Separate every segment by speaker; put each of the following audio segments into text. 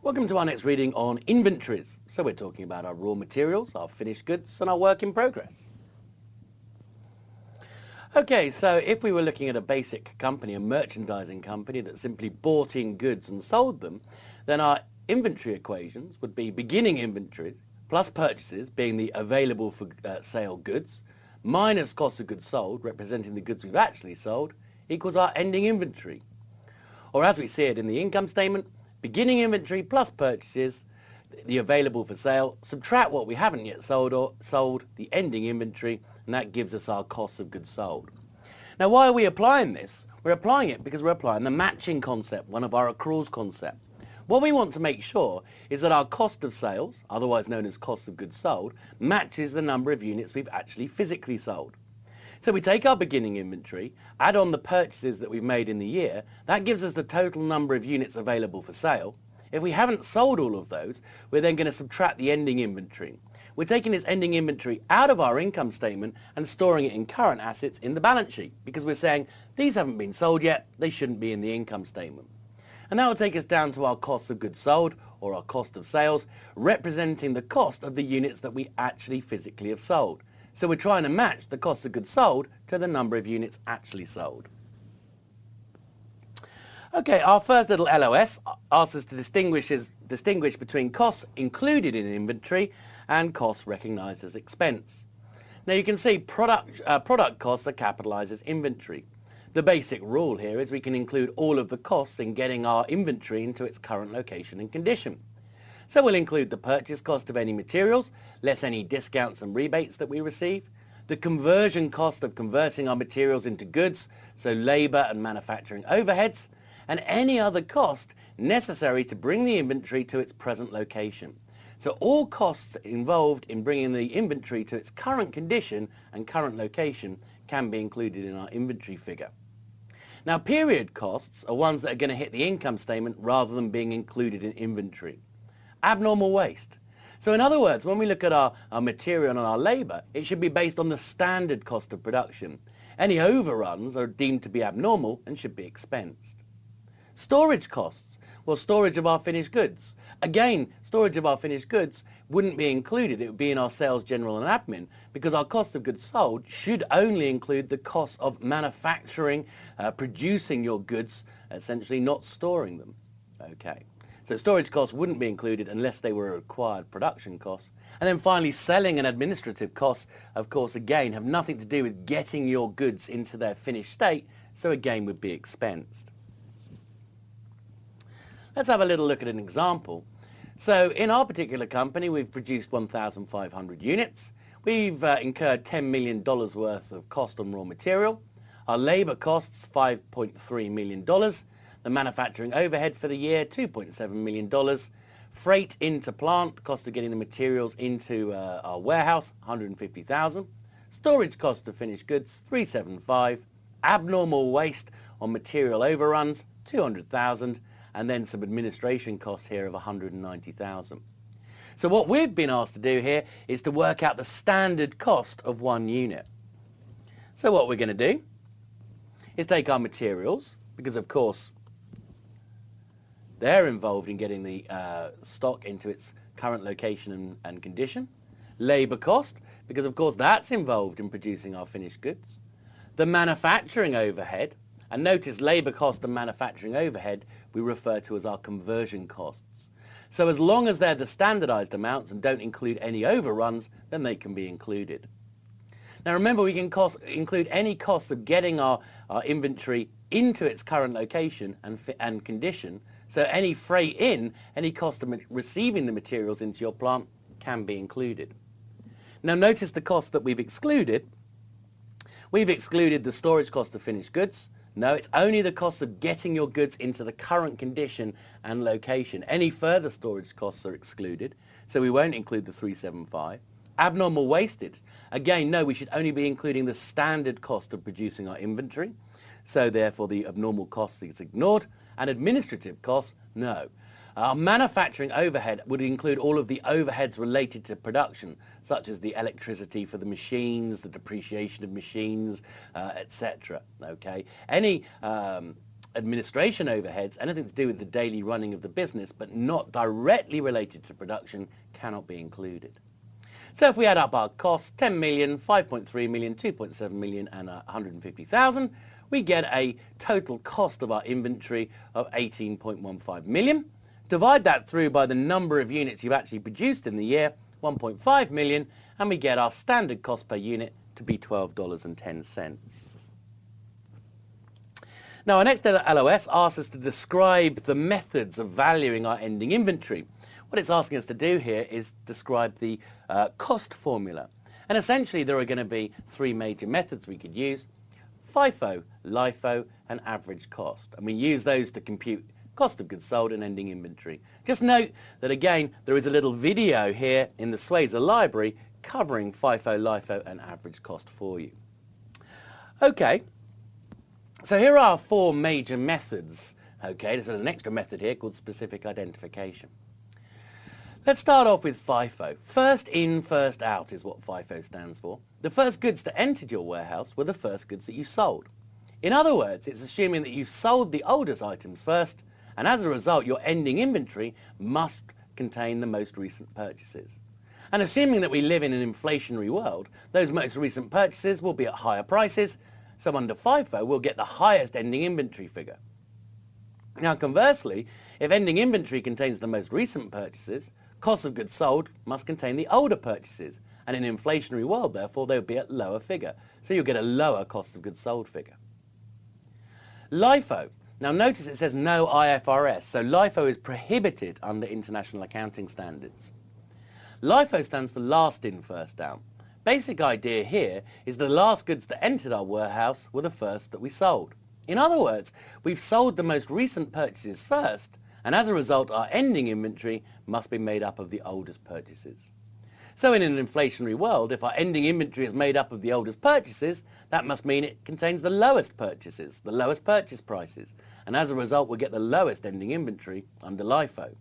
Speaker 1: Welcome to our next reading on inventories. So we're talking about our raw materials, our finished goods and our work in progress. Okay, so if we were looking at a basic company, a merchandising company that simply bought in goods and sold them, then our inventory equations would be beginning inventories plus purchases being the available for sale goods minus cost of goods sold, representing the goods we've actually sold, equals our ending inventory. Or as we see it in the income statement, beginning inventory plus purchases, the available for sale, subtract what we haven't yet sold or sold, the ending inventory, and that gives us our cost of goods sold. Now, why are we applying this? We're applying it because we're applying the matching concept, one of our accruals concept. What we want to make sure is that our cost of sales, otherwise known as cost of goods sold, matches the number of units we've actually physically sold. So we take our beginning inventory, add on the purchases that we've made in the year, that gives us the total number of units available for sale. If we haven't sold all of those, we're then going to subtract the ending inventory. We're taking this ending inventory out of our income statement and storing it in current assets in the balance sheet because we're saying these haven't been sold yet, they shouldn't be in the income statement. And that will take us down to our cost of goods sold or our cost of sales, representing the cost of the units that we actually physically have sold. So we're trying to match the cost of goods sold to the number of units actually sold. Okay, our first little LOS asks us to distinguish between costs included in inventory and costs recognized as expense. Now you can see product costs are capitalized as inventory. The basic rule here is we can include all of the costs in getting our inventory into its current location and condition. So we'll include the purchase cost of any materials, less any discounts and rebates that we receive, the conversion cost of converting our materials into goods, so labor and manufacturing overheads, and any other cost necessary to bring the inventory to its present location. So all costs involved in bringing the inventory to its current condition and current location can be included in our inventory figure. Now period costs are ones that are going to hit the income statement rather than being included in inventory. Abnormal waste. So in other words, when we look at our material and our labor, it should be based on the standard cost of production. Any overruns are deemed to be abnormal and should be expensed. Storage costs. Well, storage of our finished goods. Again, storage of our finished goods wouldn't be included. It would be in our sales, general and admin because our cost of goods sold should only include the cost of manufacturing, producing your goods, essentially not storing them. Okay. So storage costs wouldn't be included unless they were required production costs. And then finally, selling and administrative costs, of course, again, have nothing to do with getting your goods into their finished state, so again would be expensed. Let's have a little look at an example. So in our particular company, we've produced 1,500 units. We've incurred $10 million worth of cost on raw material. Our labor costs $5.3 million. The manufacturing overhead for the year, $2.7 million. Freight into plant, cost of getting the materials into our warehouse, $150,000. Storage cost of finished goods, $375,000. Abnormal waste on material overruns, $200,000. And then some administration costs here of $190,000. So what we've been asked to do here is to work out the standard cost of one unit. So what we're going to do is take our materials, because of course they're involved in getting the stock into its current location and condition. Labor cost, because of course that's involved in producing our finished goods. The manufacturing overhead, and notice labor cost and manufacturing overhead we refer to as our conversion costs. So as long as they're the standardized amounts and don't include any overruns, then they can be included. Now remember, we can include any costs of getting our inventory into its current location and condition. So any freight in, any cost of receiving the materials into your plant can be included. Now notice the costs that we've excluded. We've excluded the storage cost of finished goods. No, it's only the cost of getting your goods into the current condition and location. Any further storage costs are excluded, so we won't include the $375,000. Abnormal wastage. Again, no, we should only be including the standard cost of producing our inventory, so therefore the abnormal cost is ignored. And administrative costs, no. Our manufacturing overhead would include all of the overheads related to production, such as the electricity for the machines, the depreciation of machines, etc. Okay. Any administration overheads, anything to do with the daily running of the business but not directly related to production, cannot be included. So if we add up our costs, 10 million, 5.3 million, 2.7 million and 150,000, we get a total cost of our inventory of 18.15 million. Divide that through by the number of units you've actually produced in the year, 1.5 million, and we get our standard cost per unit to be $12.10. Now our next LOS asks us to describe the methods of valuing our ending inventory. What it's asking us to do here is describe the cost formula. And essentially there are going to be three major methods we could use: FIFO, LIFO and average cost. And we use those to compute cost of goods sold and ending inventory. Just note that again there is a little video here in the Swayzer library covering FIFO, LIFO and average cost for you. Okay, so here are four major methods. Okay, so there's an extra method here called specific identification. Let's start off with FIFO. First in, first out is what FIFO stands for. The first goods that entered your warehouse were the first goods that you sold. In other words, it's assuming that you sold the oldest items first, and as a result your ending inventory must contain the most recent purchases. And assuming that we live in an inflationary world, those most recent purchases will be at higher prices, so under FIFO we'll get the highest ending inventory figure. Now conversely, if ending inventory contains the most recent purchases, cost of goods sold must contain the older purchases, and in an inflationary world therefore they would be at lower figure, so you'll get a lower cost of goods sold figure. LIFO. Now notice it says no IFRS, so LIFO is prohibited under international accounting standards. LIFO stands for last in, first out. Basic idea here is the last goods that entered our warehouse were the first that we sold. In other words, we've sold the most recent purchases first, and as a result our ending inventory must be made up of the oldest purchases. So in an inflationary world, if our ending inventory is made up of the oldest purchases, that must mean it contains the lowest purchases, the lowest purchase prices, and as a result we'll get the lowest ending inventory under LIFO.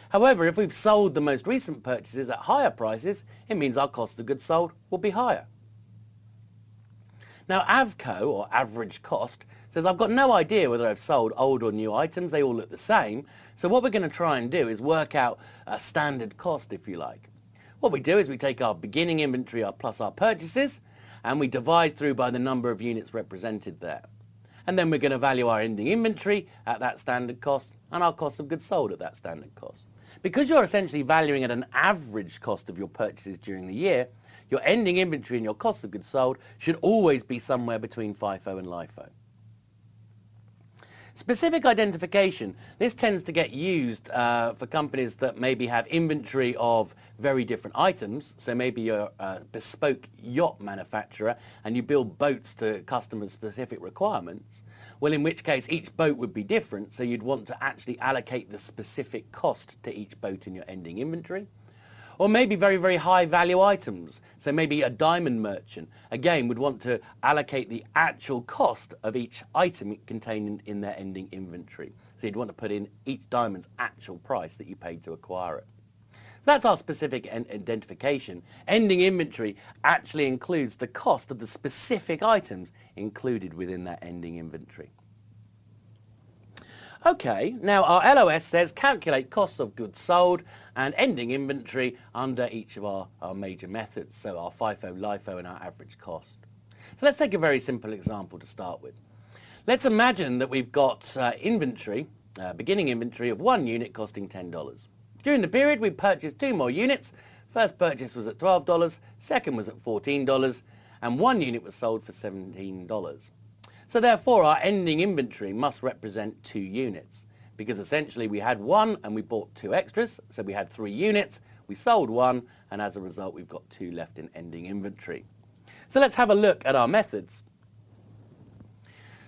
Speaker 1: However, if we've sold the most recent purchases at higher prices, it means our cost of goods sold will be higher. Now AVCO, or average cost, says I've got no idea whether I've sold old or new items, they all look the same, so what we're going to try and do is work out a standard cost, if you like. What we do is we take our beginning inventory plus our purchases and we divide through by the number of units represented there. And then we're going to value our ending inventory at that standard cost and our cost of goods sold at that standard cost. Because you're essentially valuing at an average cost of your purchases during the year, your ending inventory and your cost of goods sold should always be somewhere between FIFO and LIFO. Specific identification. This tends to get used for companies that maybe have inventory of very different items. So maybe you're a bespoke yacht manufacturer and you build boats to customers' specific requirements. Well, in which case each boat would be different, so you'd want to actually allocate the specific cost to each boat in your ending inventory. Or maybe very, very high value items. So maybe a diamond merchant, again, would want to allocate the actual cost of each item contained in their ending inventory. So you'd want to put in each diamond's actual price that you paid to acquire it. So that's our specific identification. Ending inventory actually includes the cost of the specific items included within that ending inventory. Okay, now our LOS says calculate costs of goods sold and ending inventory under each of our major methods, so our FIFO, LIFO and our average cost. So let's take a very simple example to start with. Let's imagine that we've got inventory, beginning inventory of one unit costing $10. During the period we purchased two more units. First purchase was at $12, second was at $14 and one unit was sold for $17. So therefore our ending inventory must represent 2 units, because essentially we had one and we bought 2 extras, so we had 3 units, we sold one, and as a result we've got 2 left in ending inventory. So let's have a look at our methods.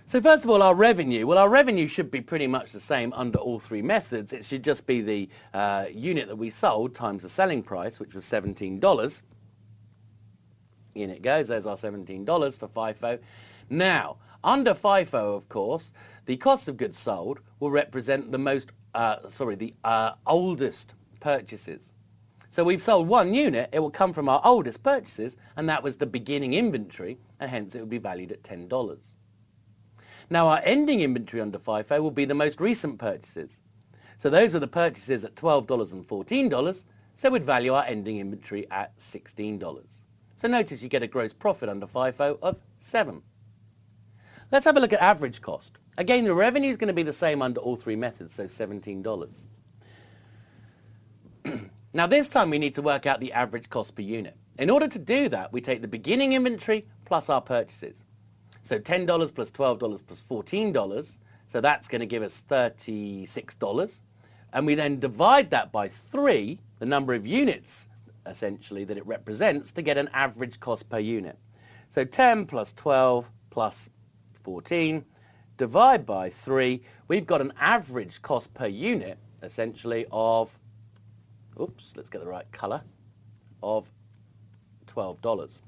Speaker 1: So first of all, our revenue. Well, our revenue should be pretty much the same under all 3 methods. It should just be the unit that we sold times the selling price, which was $17. In it goes, there's our $17 for FIFO. Now, under FIFO, of course, the cost of goods sold will represent the oldest purchases. So we've sold one unit, it will come from our oldest purchases, and that was the beginning inventory, and hence it would be valued at $10. Now our ending inventory under FIFO will be the most recent purchases. So those are the purchases at $12 and $14, so we'd value our ending inventory at $16. So notice you get a gross profit under FIFO of 7. Let's have a look at average cost. Again, the revenue is going to be the same under all three methods, so $17. Now this time we need to work out the average cost per unit. In order to do that, we take the beginning inventory plus our purchases. So $10 plus $12 plus $14, so that's going to give us $36. And we then divide that by 3, the number of units essentially that it represents, to get an average cost per unit. So 10 plus 12 plus 14, divide by 3, we've got an average cost per unit essentially of, oops, let's get the right colour, of $12.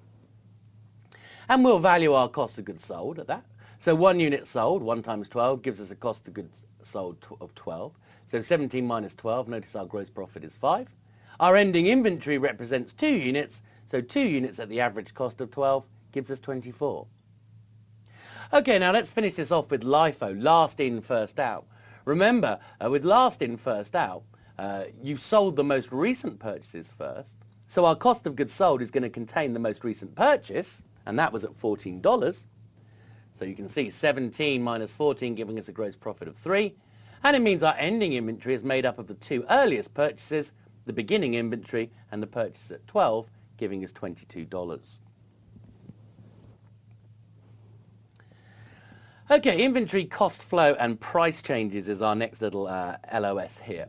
Speaker 1: And we'll value our cost of goods sold at that. So 1 unit sold, 1 times 12, gives us a cost of goods sold of 12. So 17 minus 12, notice our gross profit is 5. Our ending inventory represents 2 units, so 2 units at the average cost of 12 gives us 24. Okay, now let's finish this off with LIFO, last in, first out. Remember, with last in, first out, you sold the most recent purchases first, so our cost of goods sold is going to contain the most recent purchase, and that was at $14. So you can see 17 minus 14 giving us a gross profit of 3. And it means our ending inventory is made up of the 2 earliest purchases, the beginning inventory and the purchase at 12, giving us $22. Okay, inventory cost flow and price changes is our next little LOS here.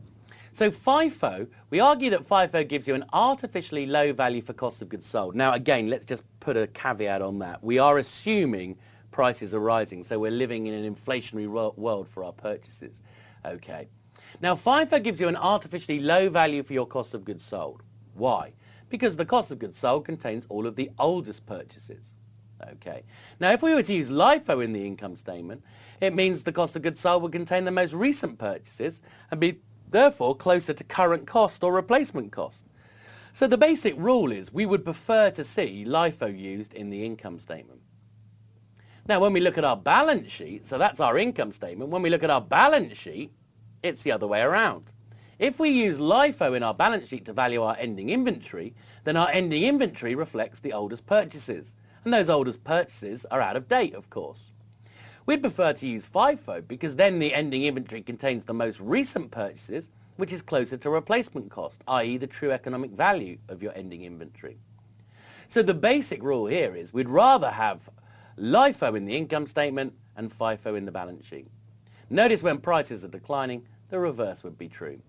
Speaker 1: So FIFO, we argue that FIFO gives you an artificially low value for cost of goods sold. Now again, let's just put a caveat on that. We are assuming prices are rising, so we're living in an inflationary world for our purchases. Okay. Now FIFO gives you an artificially low value for your cost of goods sold. Why? Because the cost of goods sold contains all of the oldest purchases. Okay. Now if we were to use LIFO in the income statement, it means the cost of goods sold would contain the most recent purchases and be therefore closer to current cost or replacement cost. So the basic rule is we would prefer to see LIFO used in the income statement. Now when we look at our balance sheet, so that's our income statement, when we look at our balance sheet, it's the other way around. If we use LIFO in our balance sheet to value our ending inventory, then our ending inventory reflects the oldest purchases. And those oldest purchases are out of date, of course. We'd prefer to use FIFO because then the ending inventory contains the most recent purchases, which is closer to replacement cost, i.e. the true economic value of your ending inventory. So the basic rule here is we'd rather have LIFO in the income statement and FIFO in the balance sheet. Notice when prices are declining, the reverse would be true.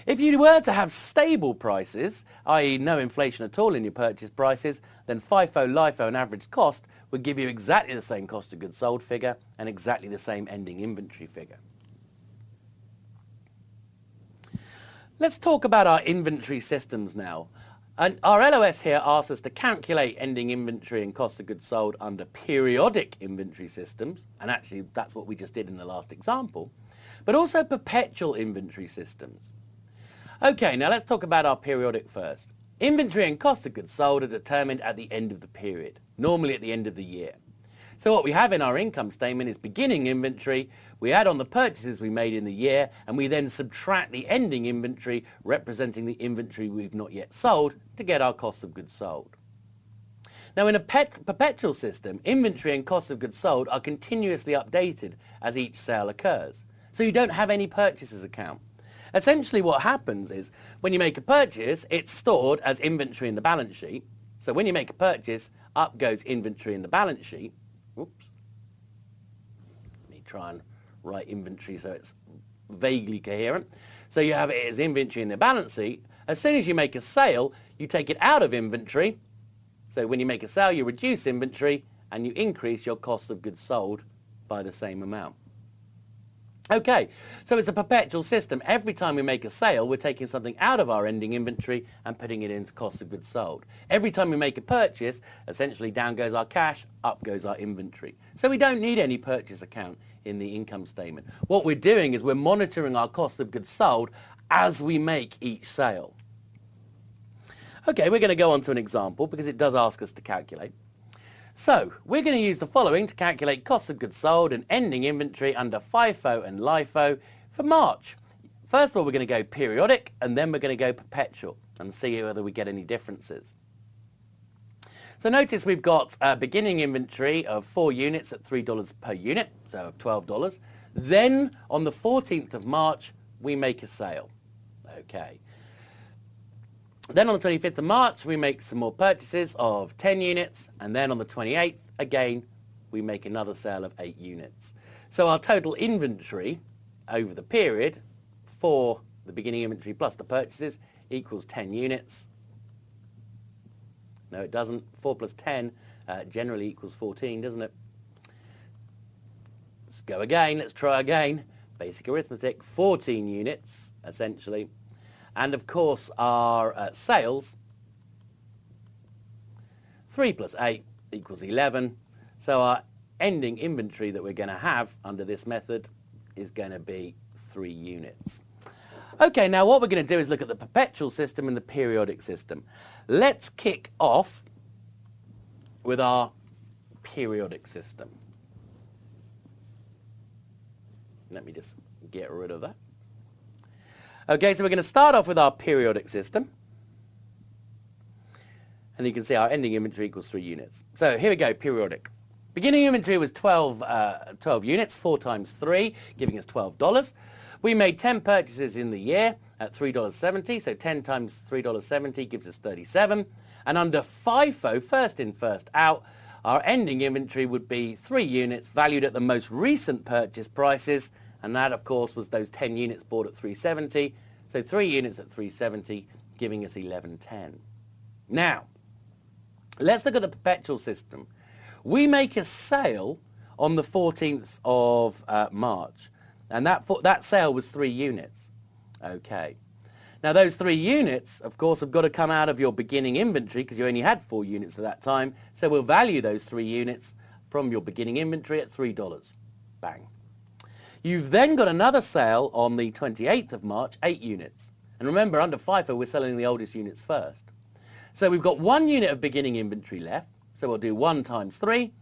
Speaker 1: If you were to have stable prices, i.e. no inflation at all in your purchase prices, then FIFO, LIFO and average cost would give you exactly the same cost of goods sold figure and exactly the same ending inventory figure. Let's talk about our inventory systems now. And our LOS here asks us to calculate ending inventory and cost of goods sold under periodic inventory systems, and actually that's what we just did in the last example, but also perpetual inventory systems. Okay, now let's talk about our periodic first. Inventory and cost of goods sold are determined at the end of the period, normally at the end of the year. So what we have in our income statement is beginning inventory, we add on the purchases we made in the year, and we then subtract the ending inventory representing the inventory we've not yet sold to get our cost of goods sold. Now in a perpetual system, inventory and cost of goods sold are continuously updated as each sale occurs. So you don't have any purchases account. Essentially what happens is when you make a purchase, it's stored as inventory in the balance sheet. So when you make a purchase, up goes inventory in the balance sheet. Oops. Let me try and write inventory so it's vaguely coherent. So you have it as inventory in the balance sheet. As soon as you make a sale, you take it out of inventory. So when you make a sale, you reduce inventory and you increase your cost of goods sold by the same amount. Okay, so it's a perpetual system. Every time we make a sale, we're taking something out of our ending inventory and putting it into cost of goods sold. Every time we make a purchase, essentially down goes our cash, up goes our inventory. So we don't need any purchase account in the income statement. What we're doing is we're monitoring our cost of goods sold as we make each sale. Okay, we're going to go on to an example because it does ask us to calculate. So we're going to use the following to calculate cost of goods sold and ending inventory under FIFO and LIFO for March. First of all, we're going to go periodic, and then we're going to go perpetual and see whether we get any differences. So notice we've got a beginning inventory of 4 units at $3 per unit, so of $12. Then on the 14th of March, we make a sale. Okay. Then on the 25th of March, we make some more purchases of 10 units, and then on the 28th, again, we make another sale of 8 units. So our total inventory over the period for the beginning inventory plus the purchases equals 10 units. No, it doesn't. 4 plus 10 generally equals 14, doesn't it? Let's go again. Let's try again. Basic arithmetic, 14 units, essentially. And of course, our sales, 3 plus 8 equals 11. So our ending inventory that we're going to have under this method is going to be 3 units. Okay, now what we're going to do is look at the perpetual system and the periodic system. Let's kick off with our periodic system. Let me just get rid of that. Okay, so we're going to start off with our periodic system. And you can see our ending inventory equals 3 units. So here we go, periodic. Beginning inventory was 12 units, 4 times 3, giving us $12. We made 10 purchases in the year at $3.70, so 10 times $3.70 gives us 37. And under FIFO, first in, first out, our ending inventory would be 3 units valued at the most recent purchase prices, and that, of course, was those 10 units bought at $3.70. So 3 units at $3.70, giving us $11.10. Now, let's look at the perpetual system. We make a sale on the 14th of March, and that sale was 3 units. Okay. Now, those 3 units, of course, have got to come out of your beginning inventory because you only had 4 units at that time. So we'll value those 3 units from your beginning inventory at $3. Bang. You've then got another sale on the 28th of March, 8 units. And remember, under FIFO, we're selling the oldest units first. So we've got 1 unit of beginning inventory left. So we'll do 1 times 3.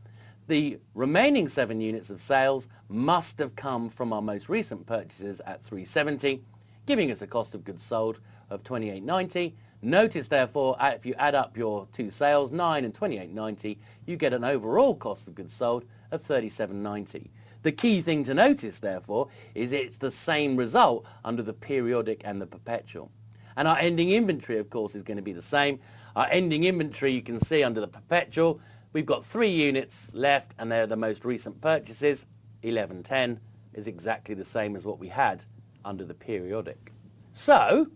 Speaker 1: The remaining 7 units of sales must have come from our most recent purchases at $3.70, giving us a cost of goods sold of $28.90. Notice, therefore, if you add up your 2 sales, 9 and $28.90, you get an overall cost of goods sold of $37.90. The key thing to notice, therefore, is it's the same result under the periodic and the perpetual. And our ending inventory, of course, is going to be the same. Our ending inventory, you can see under the perpetual, we've got 3 units left, and they're the most recent purchases. 11.10 is exactly the same as what we had under the periodic. So,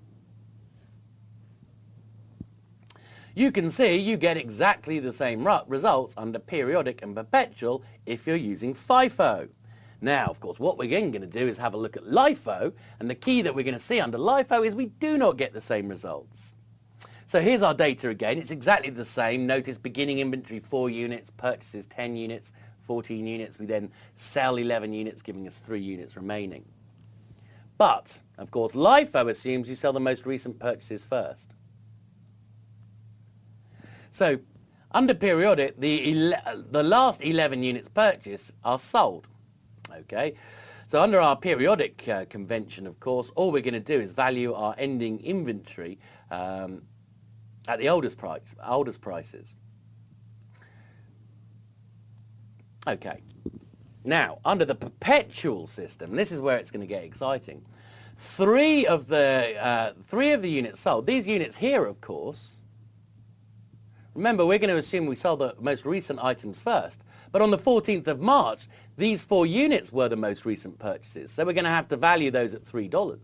Speaker 1: you can see you get exactly the same results under periodic and perpetual if you're using FIFO. Now, of course, what we're again going to do is have a look at LIFO, and the key that we're going to see under LIFO is we do not get the same results. So here's our data again. It's exactly the same. Notice beginning inventory 4 units, purchases 10 units, 14 units. We then sell 11 units, giving us 3 units remaining. But, of course, LIFO assumes you sell the most recent purchases first. So, under periodic, the last 11 units purchased are sold. Okay, so under our periodic convention, of course, all we're going to do is value our ending inventory at the oldest prices. Okay, now under the perpetual system, this is where it's going to get exciting. 3 of the units sold. These units here, of course. Remember, we're going to assume we sell the most recent items first. But on the 14th of March, these 4 units were the most recent purchases. So we're going to have to value those at $3.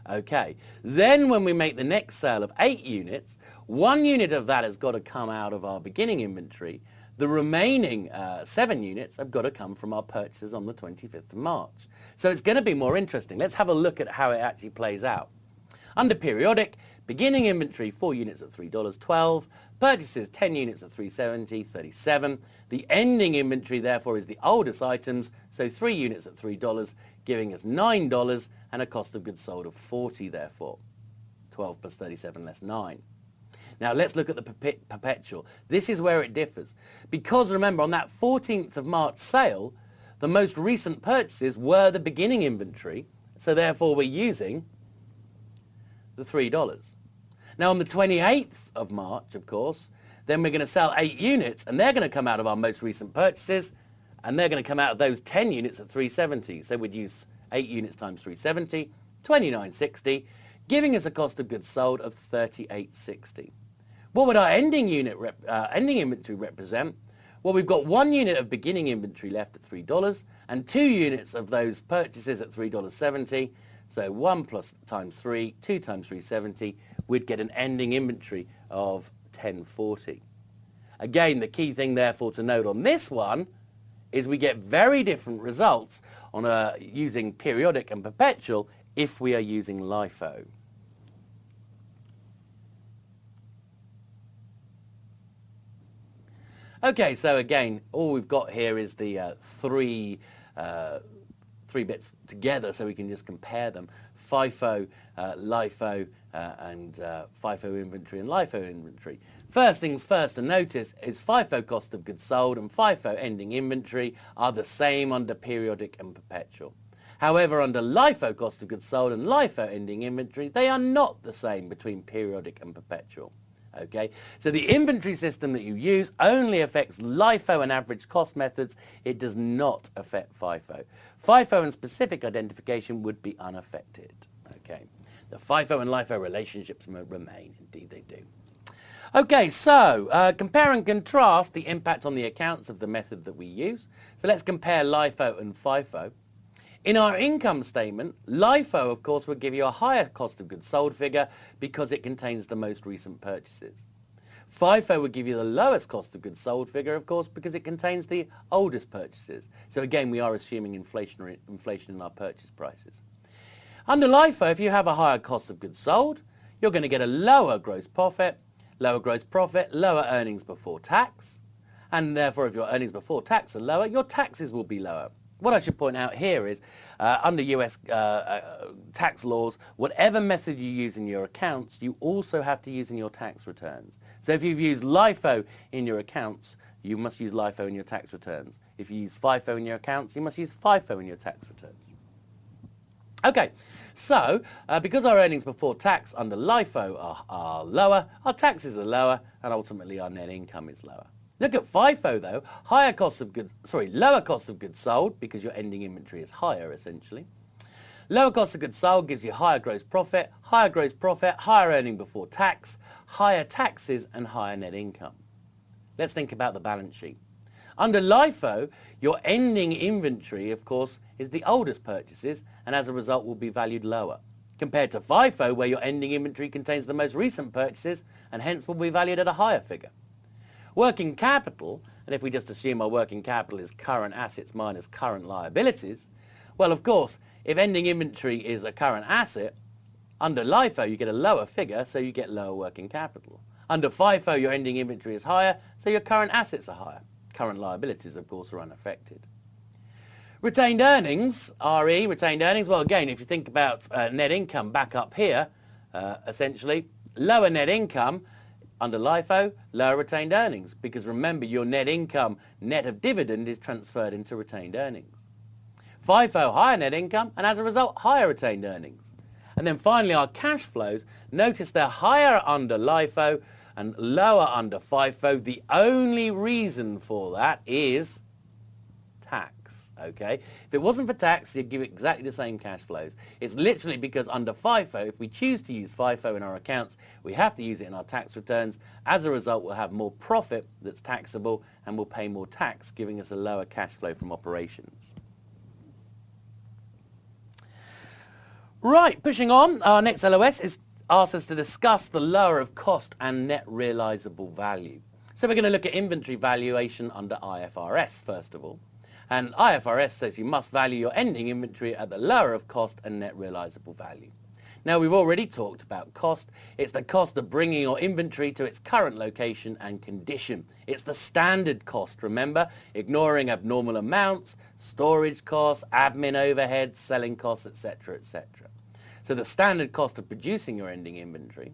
Speaker 1: Okay. Then when we make the next sale of 8 units, 1 unit of that has got to come out of our beginning inventory. The remaining 7 units have got to come from our purchases on the 25th of March. So it's going to be more interesting. Let's have a look at how it actually plays out. Under periodic, beginning inventory 4 units at $3.12, purchases 10 units at $3.70, 37. The ending inventory, therefore, is the oldest items, so 3 units at $3, giving us $9 and a cost of goods sold of $40, therefore. 12 plus 37 less 9. Now let's look at the perpetual. This is where it differs. Because remember, on that 14th of March sale, the most recent purchases were the beginning inventory, so therefore we're using the $3. Now on the 28th of March, of course, then we're going to sell 8 units, and they're going to come out of our most recent purchases, and they're going to come out of those 10 units at $3.70. So we'd use 8 units times $3.70, $29.60, giving us a cost of goods sold of $38.60. What would our ending inventory represent? Well, we've got 1 unit of beginning inventory left at $3 and 2 units of those purchases at $3.70. So 1 plus times 3, 2 times $3.70, we'd get an ending inventory of $10.40. Again, the key thing therefore to note on this one is we get very different results on using periodic and perpetual if we are using LIFO. Okay, so again, all we've got here is the three bits together, so we can just compare them. FIFO, LIFO, and FIFO inventory and LIFO inventory. First things first to notice is FIFO cost of goods sold and FIFO ending inventory are the same under periodic and perpetual. However, under LIFO cost of goods sold and LIFO ending inventory, they are not the same between periodic and perpetual. Okay, so the inventory system that you use only affects LIFO and average cost methods. It does not affect FIFO. FIFO and specific identification would be unaffected. Okay, the FIFO and LIFO relationships remain. Indeed they do. Okay, so compare and contrast the impact on the accounts of the method that we use. So let's compare LIFO and FIFO. In our income statement, LIFO, of course, would give you a higher cost of goods sold figure because it contains the most recent purchases. FIFO would give you the lowest cost of goods sold figure, of course, because it contains the oldest purchases. So again, we are assuming inflation in our purchase prices. Under LIFO, if you have a higher cost of goods sold, you're going to get a lower gross profit, lower earnings before tax, and therefore if your earnings before tax are lower, your taxes will be lower. What I should point out here is, under US tax laws, whatever method you use in your accounts, you also have to use in your tax returns. So if you've used LIFO in your accounts, you must use LIFO in your tax returns. If you use FIFO in your accounts, you must use FIFO in your tax returns. Okay, so because our earnings before tax under LIFO are lower, our taxes are lower, and ultimately our net income is lower. Look at FIFO though, lower cost of goods sold because your ending inventory is higher essentially. Lower cost of goods sold gives you higher gross profit, higher earning before tax, higher taxes and higher net income. Let's think about the balance sheet. Under LIFO, your ending inventory of course is the oldest purchases and as a result will be valued lower. Compared to FIFO where your ending inventory contains the most recent purchases and hence will be valued at a higher figure. Working capital, and if we just assume our working capital is current assets minus current liabilities, well of course if ending inventory is a current asset, under LIFO you get a lower figure so you get lower working capital. Under FIFO your ending inventory is higher so your current assets are higher. Current liabilities of course are unaffected. Retained earnings, RE, retained earnings, well again if you think about net income back up here, essentially lower net income under LIFO, lower retained earnings, because remember your net income, net of dividend, is transferred into retained earnings. FIFO, higher net income, and as a result, higher retained earnings. And then finally our cash flows, notice they're higher under LIFO and lower under FIFO. The only reason for that is tax. Okay, if it wasn't for tax, you'd give exactly the same cash flows. It's literally because under FIFO, if we choose to use FIFO in our accounts, we have to use it in our tax returns. As a result, we'll have more profit that's taxable and we'll pay more tax, giving us a lower cash flow from operations. Right, pushing on, our next LOS asks us to discuss the lower of cost and net realizable value. So we're going to look at inventory valuation under IFRS first of all. And IFRS says you must value your ending inventory at the lower of cost and net realizable value. Now we've already talked about cost. It's the cost of bringing your inventory to its current location and condition. It's the standard cost, remember, ignoring abnormal amounts, storage costs, admin overheads, selling costs, etc., etc. So the standard cost of producing your ending inventory.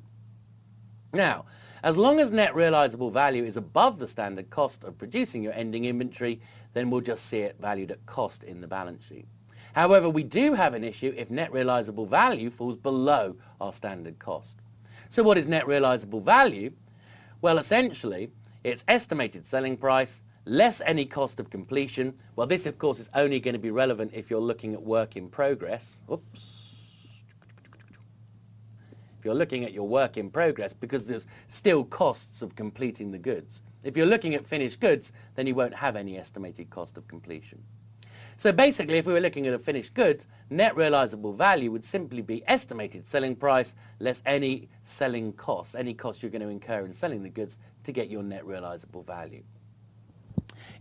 Speaker 1: Now, as long as net realizable value is above the standard cost of producing your ending inventory, then we'll just see it valued at cost in the balance sheet. However, we do have an issue if net realizable value falls below our standard cost. So what is net realizable value? Well, essentially, it's estimated selling price less any cost of completion. Well, this, of course, is only going to be relevant if you're looking at work in progress. Oops. If you're looking at your work in progress, because there's still costs of completing the goods. If you're looking at finished goods, then you won't have any estimated cost of completion. So basically, if we were looking at a finished good, net realizable value would simply be estimated selling price less any selling costs, any costs you're going to incur in selling the goods to get your net realizable value.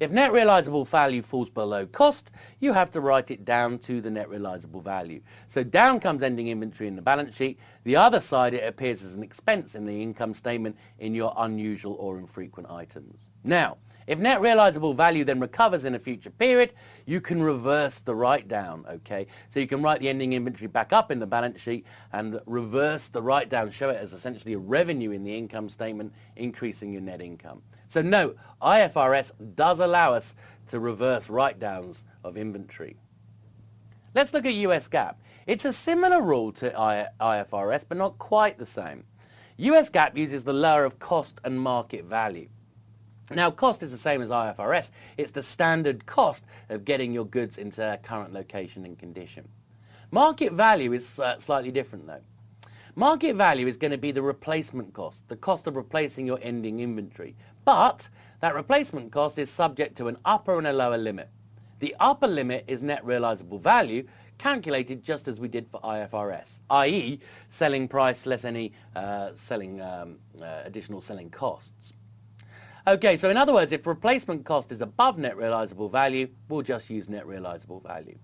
Speaker 1: If net realizable value falls below cost, you have to write it down to the net realizable value. So down comes ending inventory in the balance sheet. The other side, it appears as an expense in the income statement in your unusual or infrequent items. Now, if net realizable value then recovers in a future period, you can reverse the write-down, okay? So you can write the ending inventory back up in the balance sheet and reverse the write-down, show it as essentially a revenue in the income statement, increasing your net income. So note, IFRS does allow us to reverse write-downs of inventory. Let's look at US GAAP. It's a similar rule to IFRS, but not quite the same. US GAAP uses the law of cost and market value. Now, cost is the same as IFRS. It's the standard cost of getting your goods into their current location and condition. Market value is slightly different though. Market value is going to be the replacement cost, the cost of replacing your ending inventory. But that replacement cost is subject to an upper and a lower limit. The upper limit is net realizable value, calculated just as we did for IFRS, i.e. selling price less any additional selling costs. Okay, so in other words, if replacement cost is above net realizable value, we'll just use net realizable value.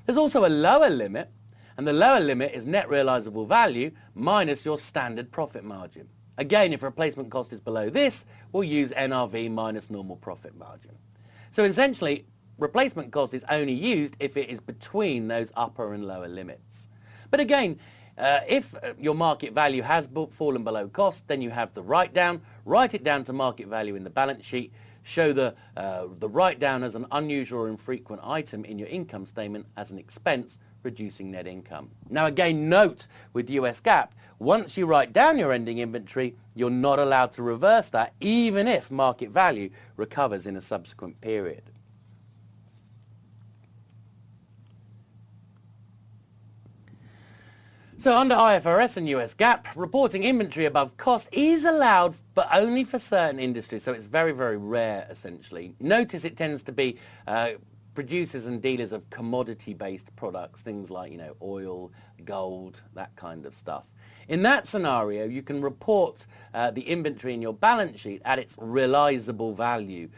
Speaker 1: There's also a lower limit, and the lower limit is net realizable value minus your standard profit margin. Again, if replacement cost is below this, we'll use NRV minus normal profit margin. So essentially, replacement cost is only used if it is between those upper and lower limits. But again, if your market value has fallen below cost, then you have the write-down. Write it down to market value in the balance sheet. Show the write-down as an unusual or infrequent item in your income statement as an expense, reducing net income. Now again, note with US GAAP, once you write down your ending inventory, you're not allowed to reverse that, even if market value recovers in a subsequent period. So under IFRS and US GAAP, reporting inventory above cost is allowed, but only for certain industries. So it's very, very rare, essentially. Notice it tends to be producers and dealers of commodity-based products, things like, oil, gold, that kind of stuff. In that scenario, you can report the inventory in your balance sheet at its realizable value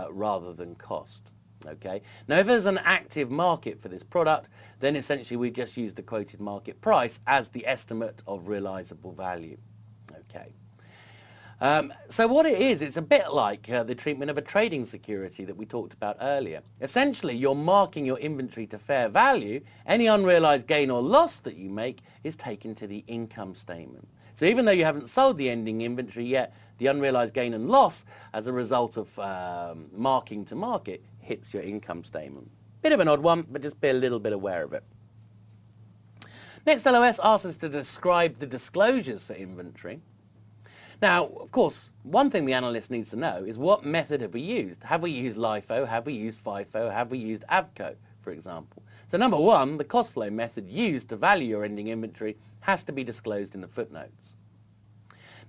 Speaker 1: rather than cost. Okay. Now, if there's an active market for this product, then essentially we just use the quoted market price as the estimate of realizable value. Okay. So what it is, it's a bit like the treatment of a trading security that we talked about earlier. Essentially, you're marking your inventory to fair value. Any unrealized gain or loss that you make is taken to the income statement. So even though you haven't sold the ending inventory yet, the unrealized gain and loss as a result of marking to market hits your income statement. Bit of an odd one, but just be a little bit aware of it. Next, LOS asks us to describe the disclosures for inventory. Now, of course, one thing the analyst needs to know is what method have we used? Have we used LIFO? Have we used FIFO? Have we used AVCO, for example? So number one, the cost flow method used to value your ending inventory has to be disclosed in the footnotes.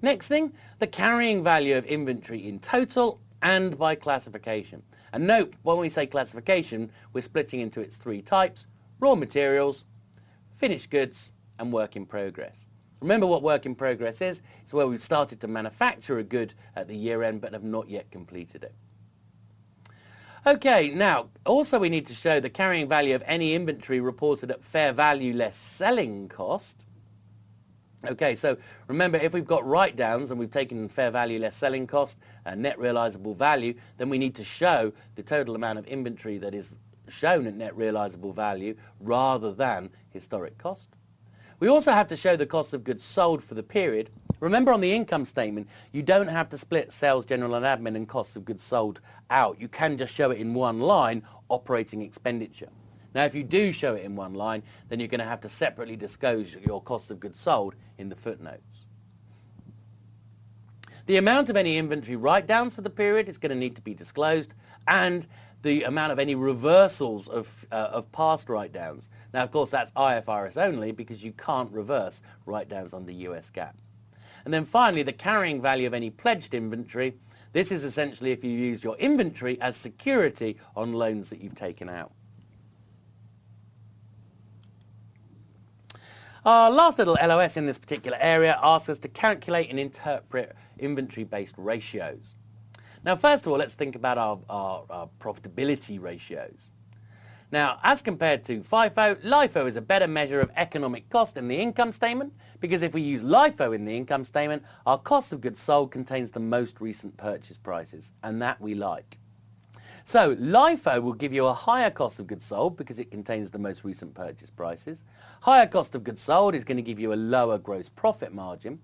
Speaker 1: Next thing, the carrying value of inventory in total and by classification. And note, when we say classification, we're splitting into its three types: raw materials, finished goods, and work in progress. Remember what work in progress is? It's where we've started to manufacture a good at the year end but have not yet completed it. Okay, now, also we need to show the carrying value of any inventory reported at fair value less selling cost. Okay, so remember, if we've got write-downs and we've taken fair value less selling cost and net realizable value, then we need to show the total amount of inventory that is shown at net realizable value rather than historic cost. We also have to show the cost of goods sold for the period Remember, on the income statement, you don't have to split sales, general and admin and costs of goods sold out. You can just show it in one line, operating expenditure. Now, if you do show it in one line, then you're going to have to separately disclose your cost of goods sold in the footnotes. The amount of any inventory write-downs for the period is going to need to be disclosed, and the amount of any reversals of past write-downs. Now, of course, that's IFRS only because you can't reverse write-downs under US GAAP. And then finally, the carrying value of any pledged inventory. This is essentially if you use your inventory as security on loans that you've taken out. Our last little LOS in this particular area asks us to calculate and interpret inventory-based ratios. Now, first of all, let's think about our profitability ratios. Now, as compared to FIFO, LIFO is a better measure of economic cost in the income statement, because if we use LIFO in the income statement, our cost of goods sold contains the most recent purchase prices, and that we like. So LIFO will give you a higher cost of goods sold because it contains the most recent purchase prices. Higher cost of goods sold is going to give you a lower gross profit margin.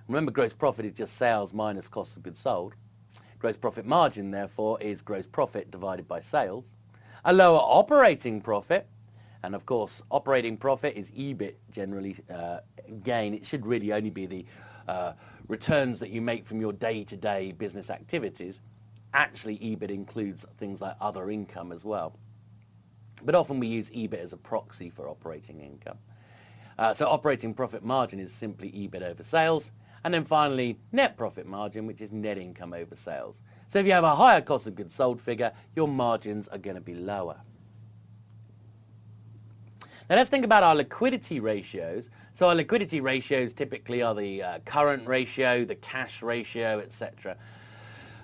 Speaker 1: Remember, gross profit is just sales minus cost of goods sold. Gross profit margin, therefore, is gross profit divided by sales. A lower operating profit, and of course, operating profit is EBIT generally gain. It should really only be the returns that you make from your day-to-day business activities. Actually, EBIT includes things like other income as well. But often we use EBIT as a proxy for operating income. So operating profit margin is simply EBIT over sales. And then finally, net profit margin, which is net income over sales. So if you have a higher cost of goods sold figure, your margins are going to be lower. Now let's think about our liquidity ratios. So our liquidity ratios typically are the current ratio, the cash ratio, etc.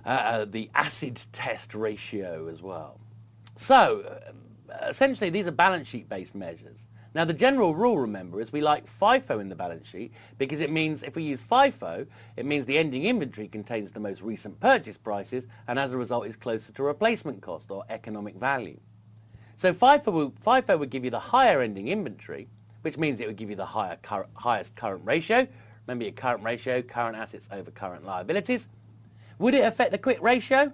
Speaker 1: The acid test ratio as well. So essentially these are balance sheet based measures. Now the general rule, remember, is we like FIFO in the balance sheet because it means if we use FIFO, it means the ending inventory contains the most recent purchase prices and as a result is closer to replacement cost or economic value. So FIFO would give you the higher ending inventory, which means it would give you the highest current ratio. Remember your current ratio, current assets over current liabilities. Would it affect the quick ratio?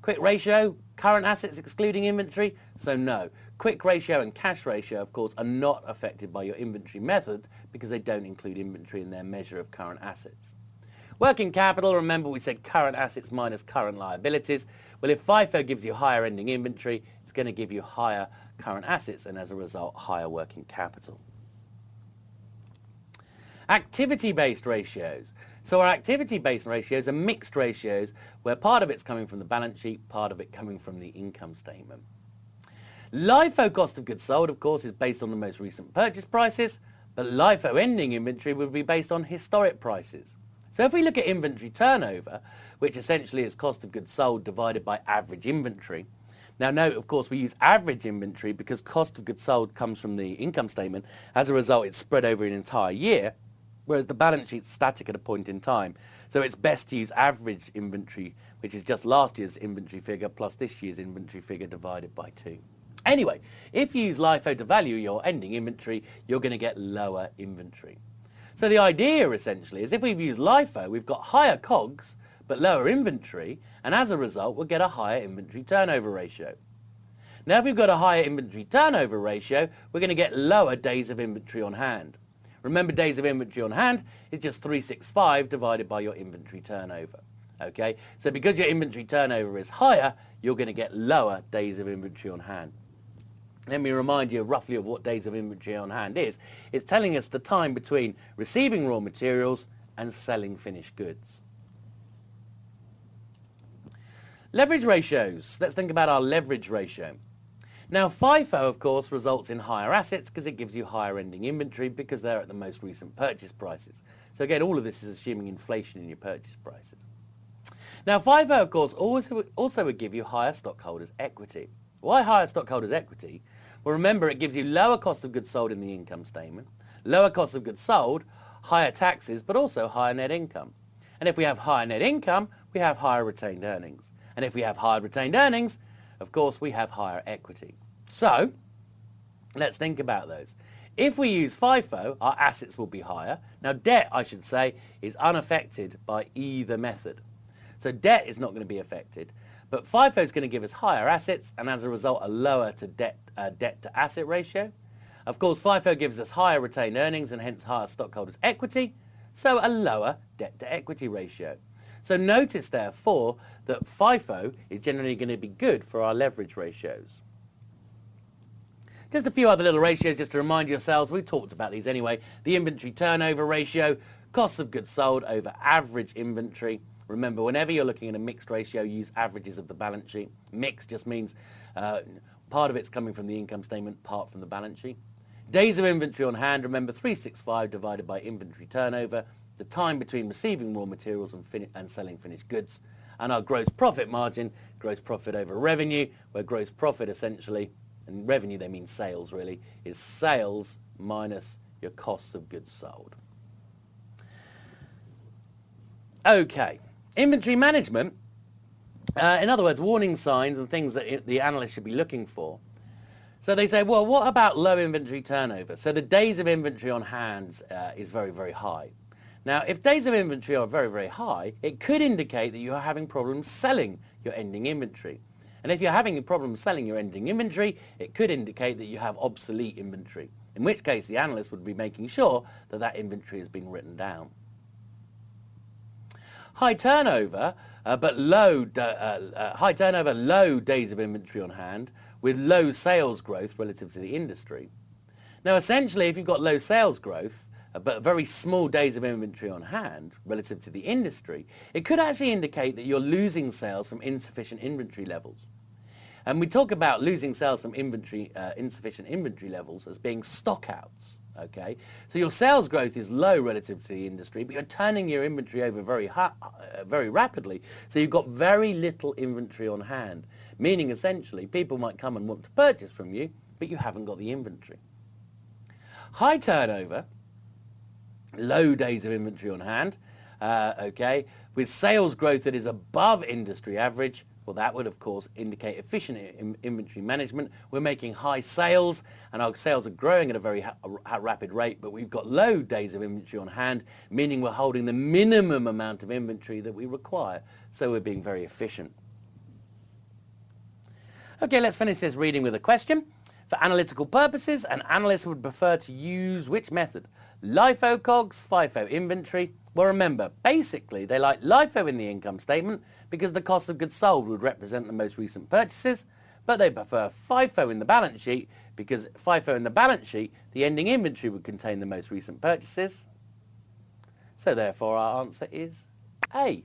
Speaker 1: Quick ratio, current assets excluding inventory? So no. Quick ratio and cash ratio, of course, are not affected by your inventory method because they don't include inventory in their measure of current assets. Working capital, remember we said current assets minus current liabilities. Well, if FIFO gives you higher ending inventory, it's going to give you higher current assets and as a result, higher working capital. Activity-based ratios. So our activity-based ratios are mixed ratios where part of it's coming from the balance sheet, part of it coming from the income statement. LIFO cost of goods sold, of course, is based on the most recent purchase prices, but LIFO ending inventory would be based on historic prices. So if we look at inventory turnover, which essentially is cost of goods sold divided by average inventory. Now note, of course, we use average inventory because cost of goods sold comes from the income statement. As a result, it's spread over an entire year, whereas the balance sheet's static at a point in time. So it's best to use average inventory, which is just last year's inventory figure plus this year's inventory figure divided by 2. Anyway, if you use LIFO to value your ending inventory, you're going to get lower inventory. So the idea essentially is if we've used LIFO, we've got higher COGS but lower inventory, and as a result we'll get a higher inventory turnover ratio. Now if we've got a higher inventory turnover ratio, we're going to get lower days of inventory on hand. Remember, days of inventory on hand is just 365 divided by your inventory turnover. Okay, so because your inventory turnover is higher, you're going to get lower days of inventory on hand. Let me remind you roughly of what days of inventory on hand is. It's telling us the time between receiving raw materials and selling finished goods. Leverage ratios. Let's think about our leverage ratio. Now FIFO, of course, results in higher assets because it gives you higher ending inventory because they're at the most recent purchase prices. So again, all of this is assuming inflation in your purchase prices. Now FIFO, of course, also would give you higher stockholders' equity. Why higher stockholders' equity? Well, remember, it gives you lower cost of goods sold in the income statement, lower cost of goods sold, higher taxes, but also higher net income. And if we have higher net income, we have higher retained earnings. And if we have higher retained earnings, of course, we have higher equity. So let's think about those. If we use FIFO, our assets will be higher. Now debt, I should say, is unaffected by either method. So debt is not going to be affected, but FIFO is going to give us higher assets and as a result a lower debt to asset ratio. Of course, FIFO gives us higher retained earnings and hence higher stockholders' equity, so a lower debt to equity ratio. So notice therefore that FIFO is generally going to be good for our leverage ratios. Just a few other little ratios just to remind yourselves, we've talked about these anyway. The inventory turnover ratio, cost of goods sold over average inventory. Remember, whenever you're looking at a mixed ratio, use averages of the balance sheet. Mixed just means part of it's coming from the income statement, part from the balance sheet. Days of inventory on hand, remember 365 divided by inventory turnover, the time between receiving raw materials and selling finished goods. And our gross profit margin, gross profit over revenue, where gross profit essentially, and revenue they mean sales really, is sales minus your cost of goods sold. Okay, inventory management, in other words, warning signs and things that the analyst should be looking for. So they say, well, what about low inventory turnover? So the days of inventory on hand is very, very high. Now, if days of inventory are very, very high, it could indicate that you are having problems selling your ending inventory. And if you're having a problem selling your ending inventory, it could indicate that you have obsolete inventory, in which case the analyst would be making sure that that inventory has been written down. High turnover, low days of inventory on hand with low sales growth relative to the industry. Now, essentially, if you've got low sales growth, but very small days of inventory on hand relative to the industry, it could actually indicate that you're losing sales from insufficient inventory levels. And we talk about losing sales from insufficient inventory levels as being stockouts. Okay, so your sales growth is low relative to the industry, but you're turning your inventory over very rapidly. So you've got very little inventory on hand, meaning essentially people might come and want to purchase from you, but you haven't got the inventory. High turnover, low days of inventory on hand, okay, with sales growth that is above industry average. Well, that would, of course, indicate efficient inventory management. We're making high sales, and our sales are growing at a very rapid rate, but we've got low days of inventory on hand, meaning we're holding the minimum amount of inventory that we require. So we're being very efficient. Okay, let's finish this reading with a question. For analytical purposes, an analyst would prefer to use which method? LIFO COGS, FIFO inventory? Well, remember, basically, they like LIFO in the income statement because the cost of goods sold would represent the most recent purchases, but they prefer FIFO in the balance sheet because FIFO in the balance sheet, the ending inventory would contain the most recent purchases. So therefore, our answer is A.